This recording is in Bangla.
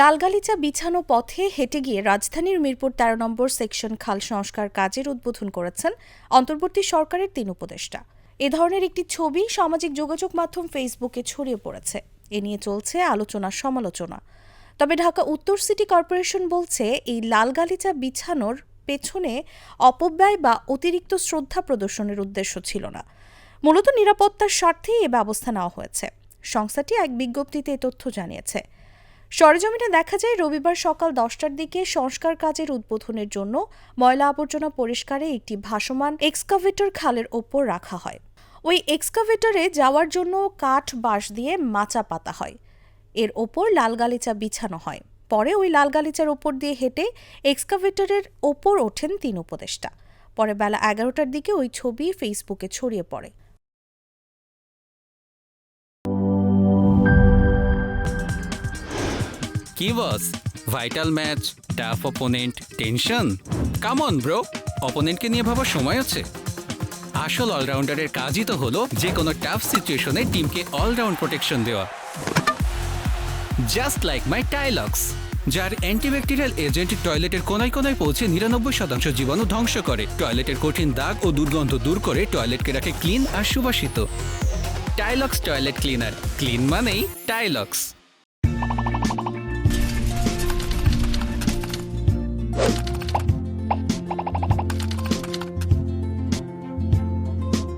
লালগালিচা বিছানো পথে হেঁটে গিয়ে রাজধানীর মিরপুর ১৩ নম্বর সেকশন খাল সংস্কার কাজের উদ্বোধন করেছেন অন্তর্বর্তী সরকারের ৩ উপদেষ্টা। এ ধরনের একটি ছবি সামাজিক যোগাযোগ মাধ্যম ফেসবুকে ছড়িয়ে পড়েছে। এ নিয়ে চলছে আলোচনা সমালোচনা। তবে ঢাকা উত্তর সিটি কর্পোরেশন বলছে, এই লালগালিচা বিছানোর পেছনে অপব্যয় বা অতিরিক্ত শ্রদ্ধা প্রদর্শনের উদ্দেশ্য ছিল না। মূলত নিরাপত্তার স্বার্থেই এ ব্যবস্থা নেওয়া হয়েছে। সংস্থাটি এক বিজ্ঞপ্তিতে এ তথ্য জানিয়েছে। সরেজমিনে দেখা যায়, রবিবার সকাল ১০টার দিকে সংস্কার কাজের উদ্বোধনের জন্য ময়লা আবর্জনা পরিষ্কারে একটি ভাসমান এক্সকাভেটর খালের ওপর রাখা হয়। ওই এক্সকাভেটরে যাওয়ার জন্য কাঠ বাঁশ দিয়ে মাচা পাতা হয়। এর ওপর লালগালিচা বিছানো হয়। পরে ওই লালগালিচার ওপর দিয়ে হেঁটে এক্সকাভেটরের ওপর ওঠেন ৩ উপদেষ্টা। পরে বেলা ১১টার দিকে ওই ছবি ফেসবুকে ছড়িয়ে পড়ে। কি boss, vital match, tough opponent, tension? Come on bro, অপোনেন্টকে নিয়ে ভাবার সময় আছে। আসল অলরাউন্ডারের কাজই তো হলো যে কোনো টাফ সিচুয়েশনে টিমকে অলরাউন্ড প্রোটেকশন দেওয়া। জাস্ট লাইক মাই টাইলক্স, যার অ্যান্টিব্যাকটেরিয়াল এজেন্ট টয়লেটের কোনায় কোনায় পৌঁছে ৯৯% জীবাণু ধ্বংস করে, টয়লেটের কঠিন দাগ ও দুর্গন্ধ দূর করে টয়লেটকে রাখে ক্লিন আর সুবাসিত। টাইলক্স টয়লেট ক্লিনার, ক্লিন মানেই টাইলক্স।